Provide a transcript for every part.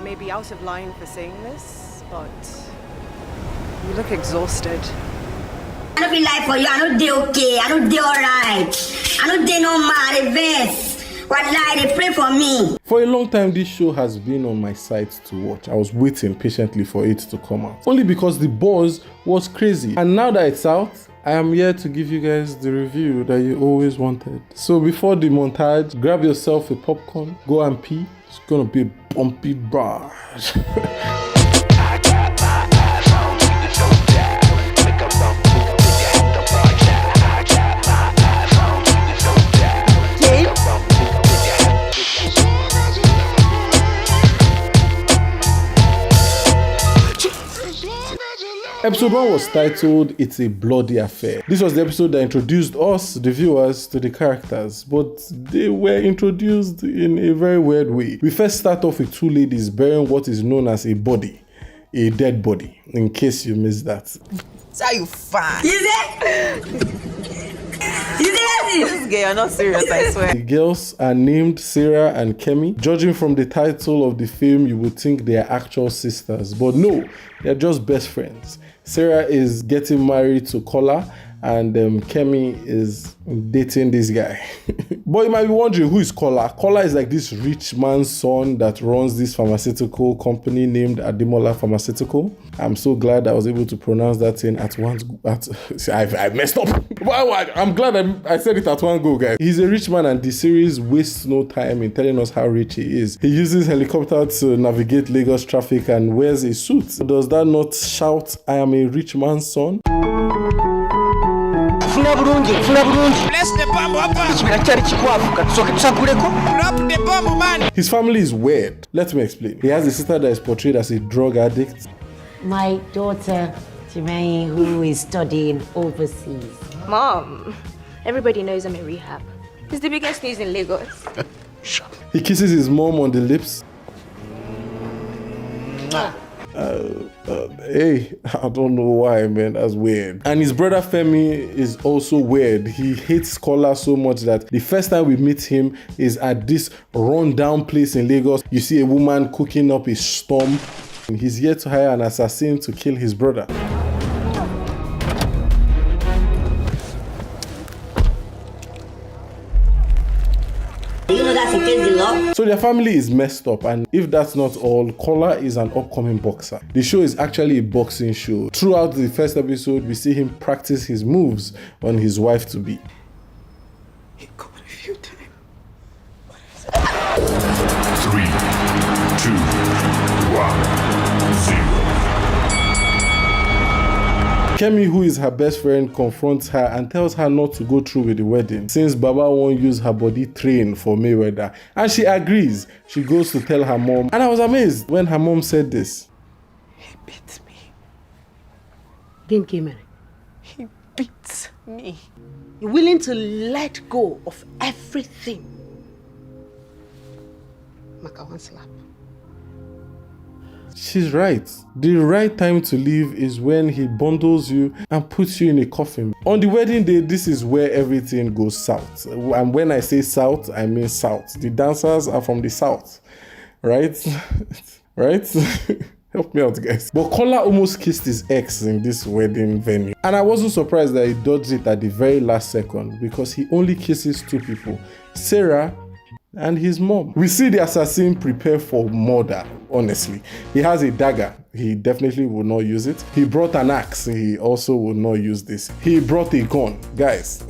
may be out of line for saying this, but you look exhausted. I don't be like for you, I don't do okay, I don't do alright. I don't do no mad events. What lie, they pray for me. For a long time, this show has been on my site to watch. I was waiting patiently for it to come out. Only because the buzz was crazy. And now that it's out, I am here to give you guys the review that you always wanted. So before the montage, grab yourself a popcorn, go and pee. It's gonna be a bumpy barge. Episode 1 was titled It's a Bloody Affair. This was the episode that introduced us, the viewers, to the characters, but they were introduced in a very weird way. We first start off with two ladies burying what is known as a body, a dead body, in case you missed that. So you fine. Is it? This girl, you're not serious, I swear. The girls are named Sarah and Kemi. Judging from the title of the film, you would think they are actual sisters, but no, they're just best friends. Sarah is getting married to Kola, and Kemi is dating this guy. But you might be wondering, who is Kola? Kola is like this rich man's son that runs this pharmaceutical company named Adimola Pharmaceutical. I'm so glad I was able to pronounce that thing at once. I messed up. I'm glad I said it at one go, guys. He's a rich man, and the series wastes no time in telling us how rich he is. He uses helicopter to navigate Lagos traffic and wears a suit. Does that not shout, I am a rich man's son? His family is weird. Let me explain. He has a sister that is portrayed as a drug addict. My daughter, Jimei, who is studying overseas. Mom, everybody knows I'm in rehab. It's the biggest news in Lagos. He kisses his mom on the lips. Hey, I don't know why, man. That's weird. And his brother Femi is also weird. He hates Kola so much that the first time we meet him is at this run-down place in Lagos. You see a woman cooking up a storm. He's here to hire an assassin to kill his brother. You know that's against the law. So their family is messed up, and if that's not all, Kola is an upcoming boxer. The show is actually a boxing show. Throughout the first episode, we see him practice his moves on his wife-to-be. He called a few times. 3, 2, 1, 0. Kemi, who is her best friend, confronts her and tells her not to go through with the wedding since Baba won't use her body train for Mayweather. And she agrees. She goes to tell her mom. And I was amazed when her mom said this. He beats me. Game Gamer. He beats me. You're willing to let go of everything. Maka one slap. She's right. The right time to leave is when he bundles you and puts you in a coffin. On the wedding day, this is where everything goes south. And when I say south, I mean south. The dancers are from the south, right? Right? Help me out, guys. But Kola almost kissed his ex in this wedding venue. And I wasn't surprised that he dodged it at the very last second because he only kisses two people, Sarah and his mom. We see the assassin prepare for murder, honestly. He has a dagger. He definitely would not use it. He brought an axe. He also would not use this. He brought a gun. Guys,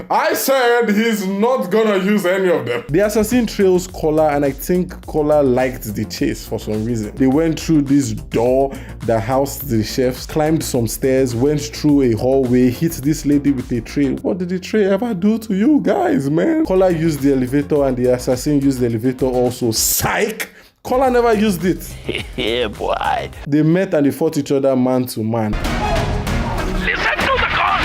I said he's not gonna use any of them. The assassin trails Kola, and I think Kola liked the chase for some reason. They went through this door that housed the chefs, climbed some stairs, went through a hallway, hit this lady with a tray. What did the tray ever do to you guys, man? Kola used the elevator and the assassin used the elevator also. Psych! Kola never used it. Yeah, boy. They met and they fought each other man to man. Listen to the call!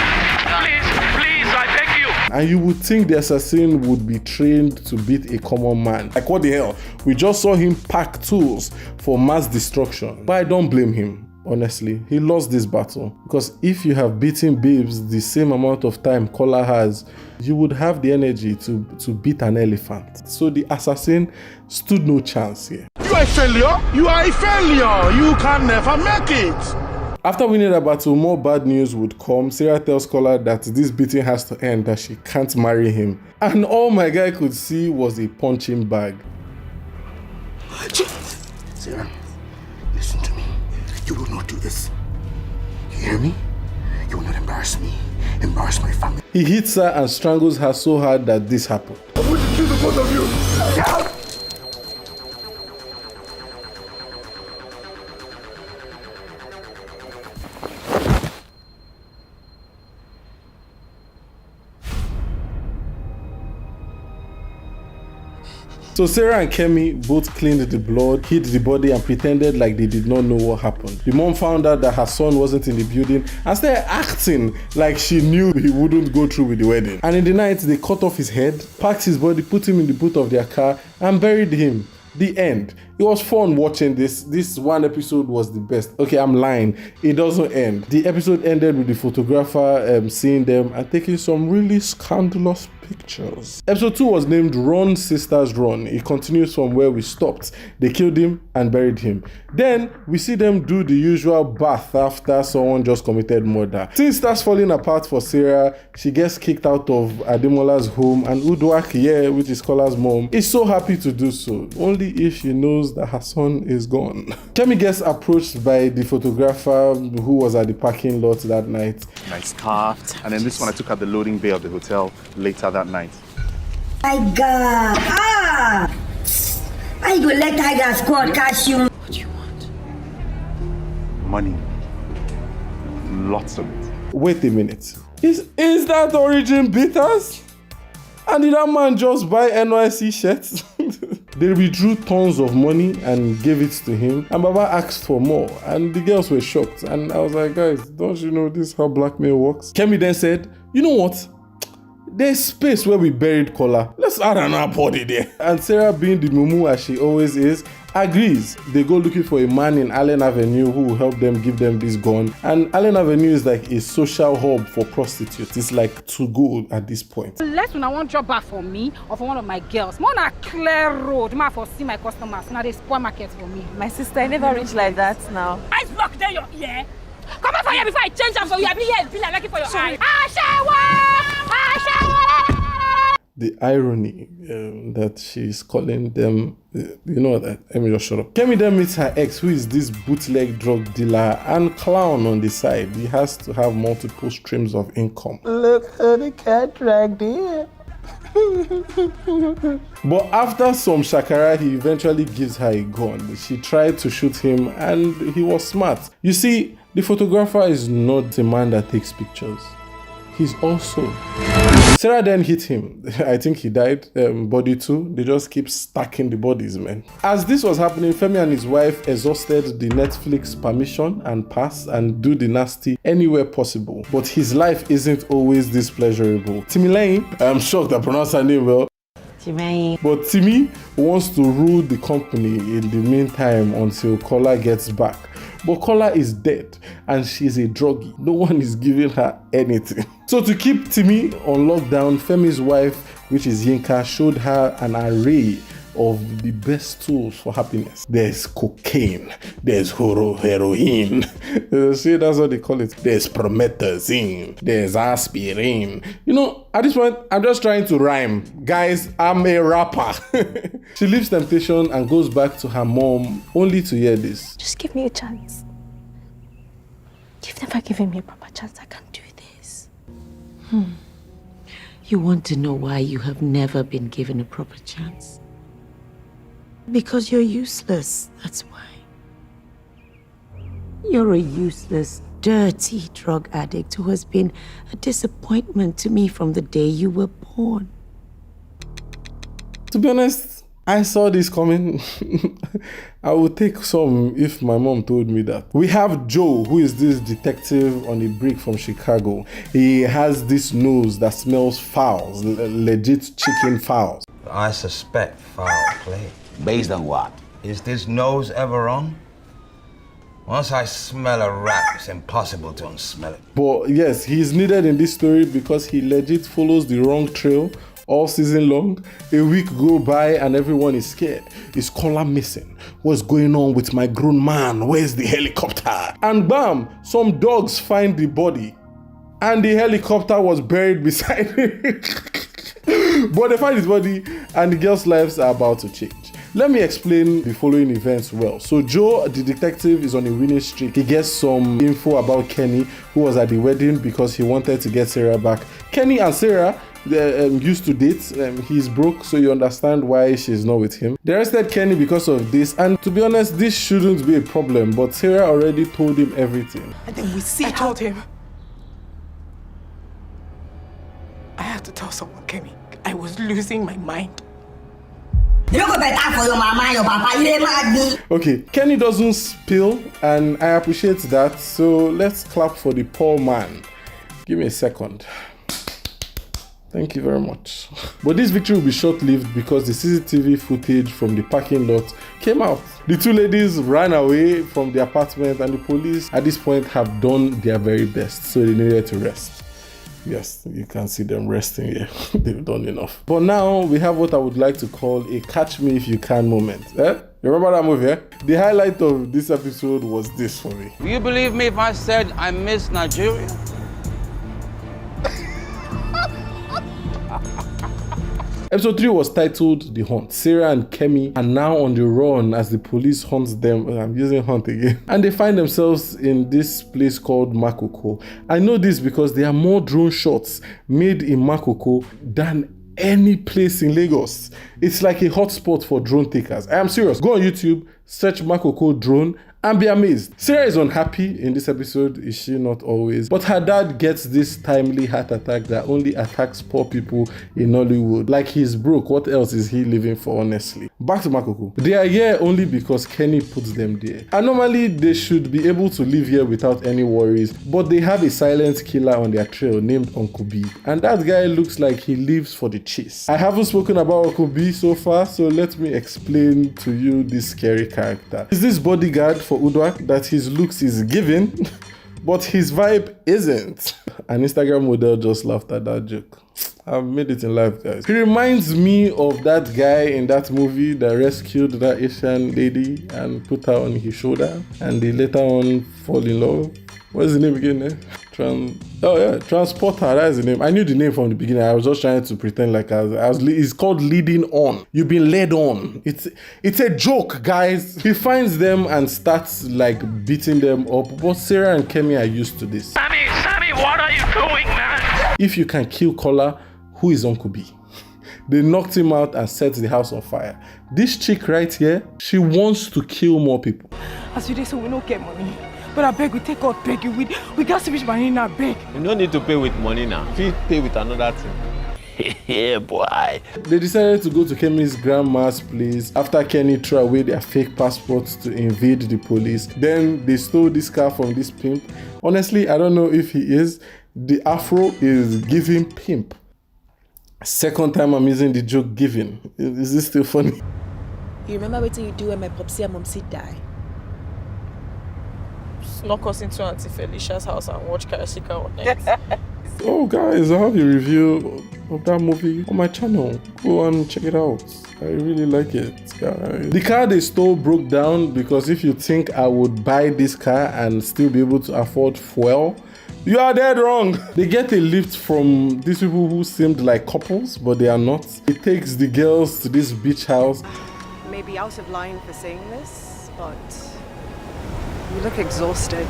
Please, I beg you! And you would think the assassin would be trained to beat a common man. Like, what the hell? We just saw him pack tools for mass destruction. But I don't blame him. Honestly, he lost this battle. Because if you have beaten babes the same amount of time Kola has, you would have the energy to beat an elephant. So the assassin stood no chance here. You a failure. You are a failure. You can never make it. After winning that battle, more bad news would come. Sarah tells Kola that this beating has to end, that she can't marry him. And all my guy could see was a punching bag. Sarah, listen to me. You will not do this. You hear me? You will not embarrass me. Embarrass my family. He hits her and strangles her so hard that this happened. I'm going to kill the both of you. So Sarah and Kemi both cleaned the blood, hid the body, and pretended like they did not know what happened. The mom found out that her son wasn't in the building and started acting like she knew he wouldn't go through with the wedding. And in the night, they cut off his head, packed his body, put him in the boot of their car, and buried him. The end. It was fun watching this. This one episode was the best. Okay, I'm lying. It doesn't end. The episode ended with the photographer seeing them and taking some really scandalous pictures. Episode 2 was named Run Sisters Run. It continues from where we stopped. They killed him and buried him. Then we see them do the usual bath after someone just committed murder. Things starts falling apart for Sarah. She gets kicked out of Ademola's home, and Uduak, which is Kola's mom, is so happy to do so, only if she knows that her son is gone. Kemi gets approached by the photographer who was at the parking lot that night. Nice car. And then this one I took at the loading bay of the hotel later that night. My God! I go let Tiger Squad catch you. What do you want? Money. Lots of it. Wait a minute. Is that Origin Bitters? And did that man just buy NYC shirts? They withdrew tons of money and gave it to him, and Baba asked for more, and the girls were shocked. And I was like, guys, don't you know this is how blackmail works? Kemi then said, you know what? There's space where we buried Kola. Let's add another body there. And Sarah, being the mumu as she always is, agrees. They go looking for a man in Allen Avenue who will help them give them this gun. And Allen Avenue is like a social hub for prostitutes. It's like to go at this point. Less when I want job back for me or for one of my girls. More on a clear road. Ma for see my customers. Now they spoil market for me. My sister, I never reach like that now. Eyes block there your ear. Come on for here before I change them for you. I be here, be like looking for your eye. The irony that she's calling them, you know that, let me just shut up. Kemi then meets her ex, who is this bootleg drug dealer and clown on the side. He has to have multiple streams of income. Look how the cat dragged in. But after some shakara, he eventually gives her a gun. She tried to shoot him and he was smart. You see, the photographer is not the man that takes pictures. He's also... Sarah then hit him. I think he died. Body too. They just keep stacking the bodies, man. As this was happening, Femi and his wife exhausted the Netflix permission and pass and do the nasty anywhere possible. But his life isn't always this pleasurable. Timileyin, I'm shocked I pronounced her name well. But Timmy wants to rule the company in the meantime until Kola gets back. But Kola is dead and she's a druggie. No one is giving her anything. So to keep Timmy on lockdown, Femi's wife, which is Yinka, showed her an array of the best tools for happiness. There's cocaine, there's heroin, see, that's what they call it. There's promethazine, there's aspirin. You know, at this point, I'm just trying to rhyme. Guys, I'm a rapper. She leaves temptation and goes back to her mom, only to hear this. Just give me a chance. You've never given me a proper chance. I can't do this. You want to know why you have never been given a proper chance? Because you're useless, that's why. You're a useless, dirty drug addict who has been a disappointment to me from the day you were born. To be honest, I saw this coming. I would take some if my mom told me that. We have Joe, who is this detective on a brick from Chicago. He has this nose that smells fouls, legit chicken fouls. I suspect foul play. Based on what? Is this nose ever wrong? Once I smell a rat, it's impossible to unsmell it. But yes, he's needed in this story because he legit follows the wrong trail all season long. A week go by and everyone is scared. Is Kola missing? What's going on with my grown man? Where's the helicopter? And bam, some dogs find the body. And the helicopter was buried beside it. But they find his body and the girls' lives are about to change. Let me explain the following events well. So Joe, the detective, is on a winning streak. He gets some info about Kenny, who was at the wedding because he wanted to get Sarah back. Kenny and Sarah used to date. He's broke, so you understand why she's not with him. They arrested Kenny because of this, and to be honest, this shouldn't be a problem, but Sarah already told him everything. And then we see. I told him. I had to tell someone, Kenny. I was losing my mind. You don't go better for your mama and your papa. You ain't mad me. Okay, Kenny doesn't spill, and I appreciate that. So let's clap for the poor man. Give me a second. Thank you very much. But this victory will be short-lived because the CCTV footage from the parking lot came out. The two ladies ran away from the apartment, and the police at this point have done their very best, so they needed to rest. Yes, you can see them resting here. They've done enough. But now we have what I would like to call a catch me if you can moment. You remember that movie? The highlight of this episode was this for me. Will you believe me if I said I miss Nigeria? Episode 3 was titled The Hunt. Sarah and Kemi are now on the run as the police hunt them. I'm using hunt again. And they find themselves in this place called Makoko. I know this because there are more drone shots made in Makoko than any place in Lagos. It's like a hotspot for drone takers. I am serious. Go on YouTube, search Makoko drone, and be amazed. Sarah is unhappy in this episode, is she not always? But her dad gets this timely heart attack that only attacks poor people in Nollywood. Like he's broke, what else is he living for, honestly? Back to Makoko. They are here only because Kenny puts them there. And normally they should be able to live here without any worries, but they have a silent killer on their trail named Uncle B. And that guy looks like he lives for the chase. I haven't spoken about Uncle B so far, so let me explain to you this scary character. Is this bodyguard for Udwa that his looks is giving, but his vibe isn't. An Instagram model just laughed at that joke. I've made it in life, guys. He reminds me of that guy in that movie that rescued that Asian lady and put her on his shoulder, and they later on fall in love. What's the name again? Transporter, that's the name. I knew the name from the beginning. I was just trying to pretend like it's called leading on. You've been led on. It's a joke, guys. He finds them and starts like beating them up. But Sarah and Kemi are used to this. Sammy, what are you doing, man? If you can kill Kola, who is Uncle B? They knocked him out and set the house on fire. This chick right here, she wants to kill more people. As you did, so we don't get money. But I beg, we take out beg you. We got to reach money now, beg. You don't need to pay with money now. You pay with another thing. Yeah, boy. They decided to go to Kemi's grandma's place after Kenny threw away their fake passports to invade the police. Then they stole this car from this pimp. Honestly, I don't know if he is. The afro is giving pimp. Second time I'm using the joke giving. Is this still funny? You remember what you do when my popsy and momsy die? Snuck us into Auntie Felicia's house and watch Karasika on next. Oh guys, I have a review of that movie on my channel. Go and check it out. I really like it, guys. The car they stole broke down because if you think I would buy this car and still be able to afford fuel, you are dead wrong. They get a lift from these people who seemed like couples, but they are not. It takes the girls to this beach house. Maybe out of line for saying this, but you look exhausted.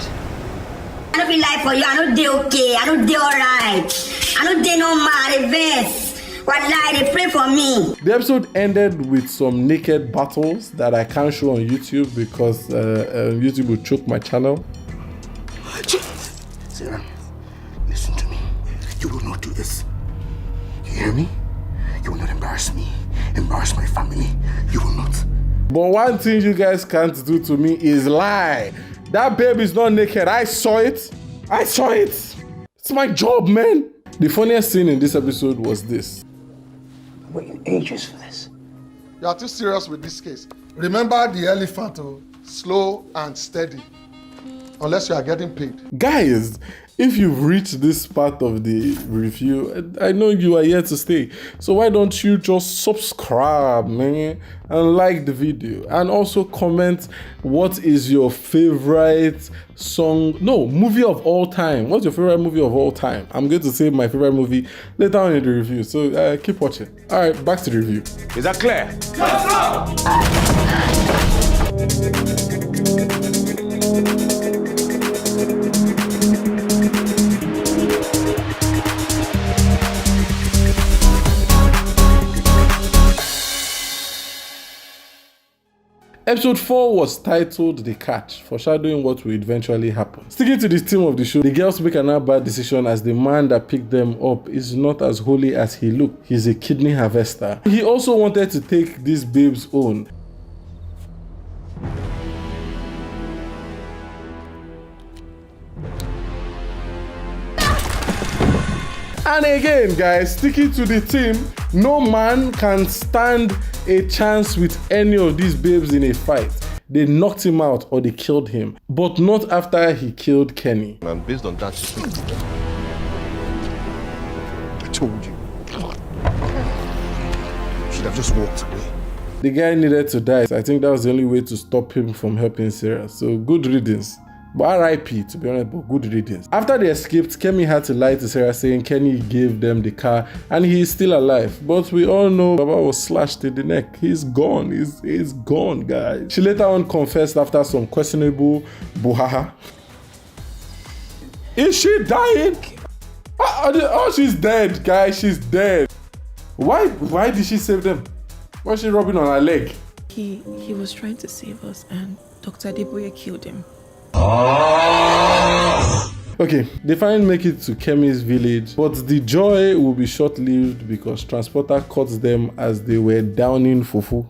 I don't feel like for you. I don't do okay. I don't do alright. I don't do no mad events. Wallahi, they pray for me. The episode ended with some naked battles that I can't show on YouTube because YouTube will choke my channel. Sarah, listen to me. You will not do this. You hear me? You will not embarrass me. Embarrass my family. You will not. But one thing you guys can't do to me is lie. That babe is not naked. I saw it. It's my job, man. The funniest scene in this episode was this. I'm waiting ages for this. You are too serious with this case. Remember the elephant, slow and steady. Unless you are getting paid. Guys, if you've reached this part of the review, I know you are here to stay. So why don't you just subscribe, man, and like the video, and also comment what is your favorite movie of all time. What's your favorite movie of all time? I'm going to say my favorite movie later on in the review. So keep watching. All right, back to the review. Is that clear? Episode 4 was titled The Catch, foreshadowing what will eventually happen. Sticking to the theme of the show, the girls make another bad decision as the man that picked them up is not as holy as he looked. He's a kidney harvester. He also wanted to take these babes' own. And again, guys, sticking to the theme, no man can stand a chance with any of these babes in a fight. They knocked him out or they killed him, but not after he killed Kenny. And based on that, I told you. You should have just walked away. The guy needed to die. I think that was the only way to stop him from helping Sarah. So good riddance. But RIP, to be honest, but good riddance. After they escaped, Kemi had to lie to Sarah saying Kenny gave them the car and he is still alive. But we all know Baba was slashed in the neck. He's gone. He's gone, guys. She later on confessed after some questionable buhaha. Is she dying? Oh, she's dead, guys. She's dead. Why did she save them? Why is she rubbing on her leg? He was trying to save us and Dr. Adeboye killed him. Okay, they finally make it to Kemi's village, but the joy will be short-lived because Transporter caught them as they were downing fufu.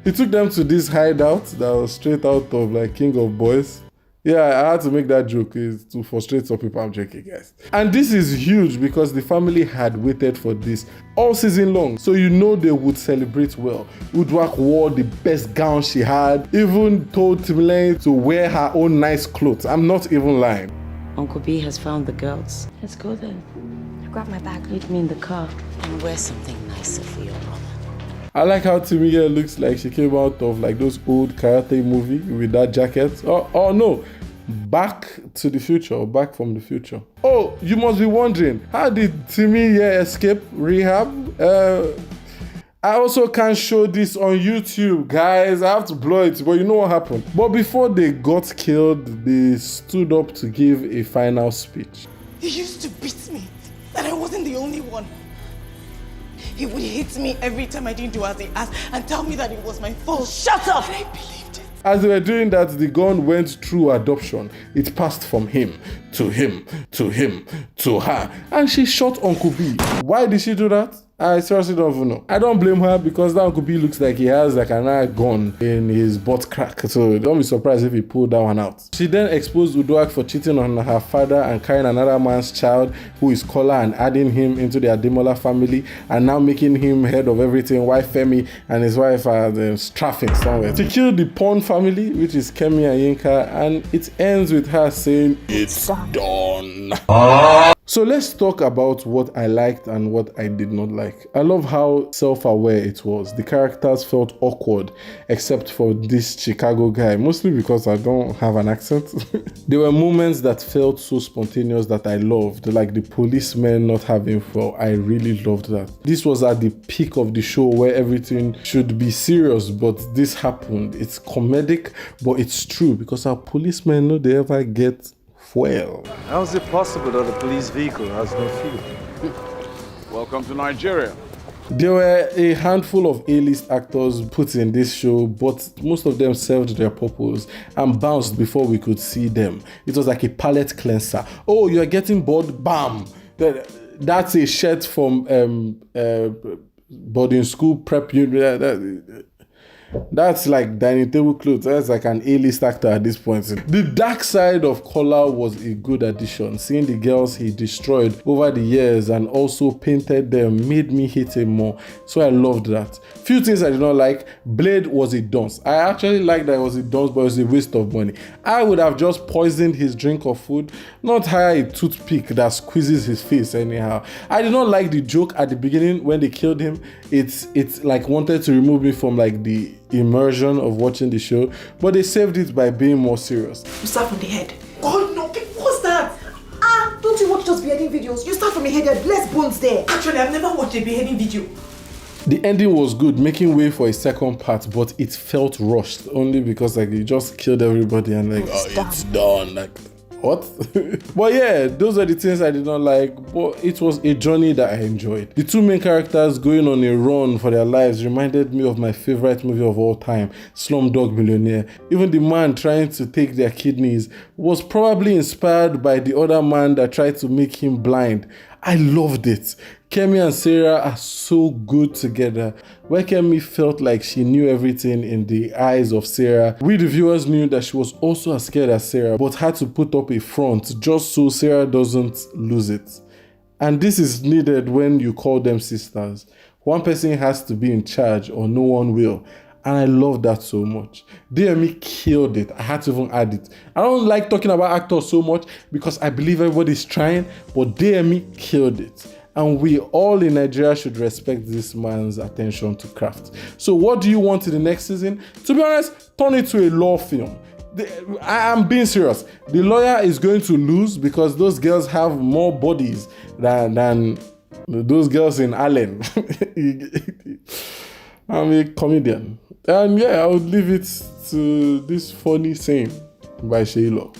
He took them to this hideout that was straight out of like King of Boys. Yeah, I had to make that joke to frustrate some people. I'm joking, guys. And this is huge because the family had waited for this all season long. So you know they would celebrate well. Uduak wore the best gown she had, even told Timlane to wear her own nice clothes. I'm not even lying. Uncle B has found the girls. Let's go then. Grab my bag. Meet me in the car and wear something nicer for your brother. I like how Timmy looks like she came out of like those old karate movie with that jacket. Oh no, Back to the Future or Back from the Future. Oh, you must be wondering, how did Timmy escape rehab? I also can't show this on YouTube, guys. I have to blow it, but you know what happened. But before they got killed, they stood up to give a final speech. He used to beat me, and I wasn't the only one. He would hit me every time I didn't do as he asked and tell me that it was my fault. Shut up! And I believed it. As they were doing that, the gun went through adoption. It passed from him, to him, to him, to her. And she shot Uncle B. Why did she do that? I seriously don't even know. I don't blame her because that Uncle B looks like he has like another gun in his butt crack. So don't be surprised if he pulled that one out. She then exposed Uduak for cheating on her father and carrying another man's child who is Kola and adding him into the Ademola family and now making him head of everything while Femi and his wife are strafing somewhere. She killed the Pond family, which is Kemi and Yinka, and it ends with her saying, "It's done." So let's talk about what I liked and what I did not like. I love how self-aware it was. The characters felt awkward except for this Chicago guy, mostly because I don't have an accent. There were moments that felt so spontaneous that I loved, like the policemen not having fun. I really loved that. This was at the peak of the show where everything should be serious, but this happened. It's comedic, but it's true because our policemen know they ever get fuel. How is it possible that a police vehicle has no fuel? Welcome to Nigeria. There were a handful of A-list actors put in this show, but most of them served their purpose and bounced before we could see them. It was like a palate cleanser. Oh, you're getting bored? Bam! That's a shirt from boarding school prep unit. That's like dining table clothes. That's like an A-list actor at this point. The dark side of Kola was a good addition. Seeing the girls he destroyed over the years and also painted them made me hate him more. So I loved that. Few things I did not like. Blade was a dunce. I actually liked that it was a dunce, but it was a waste of money. I would have just poisoned his drink of food, not hire a toothpick that squeezes his face anyhow. I did not like the joke at the beginning when they killed him. It's like wanted to remove me from like the immersion of watching the show, but they saved it by being more serious. You start from the head. God, no, what's that? Don't you watch those beheading videos? You start from the head, there are less bones there. Actually, I've never watched a beheading video. The ending was good, making way for a second part, but it felt rushed only because like you just killed everybody and like it's done. Like what? But yeah, those are the things I did not like, but it was a journey that I enjoyed. The two main characters going on a run for their lives reminded me of my favorite movie of all time, Slumdog Millionaire. Even the man trying to take their kidneys was probably inspired by the other man that tried to make him blind. I loved it. Kemi and Sarah are so good together. Where Kemi felt like she knew everything in the eyes of Sarah, we the viewers knew that she was also as scared as Sarah, but had to put up a front just so Sarah doesn't lose it. And this is needed when you call them sisters. One person has to be in charge or no one will. And I love that so much. DME killed it. I had to even add it. I don't like talking about actors so much because I believe everybody's trying, but DME killed it. And we all in Nigeria should respect this man's attention to craft. So what do you want in the next season? To be honest, turn it to a law film. I'm being serious. The lawyer is going to lose because those girls have more bodies than those girls in Allen. I'm a comedian. And yeah, I would leave it to this funny saying by Shaylo.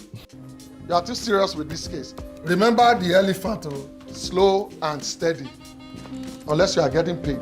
You are too serious with this case. Remember the elephant, slow and steady, unless you are getting paid.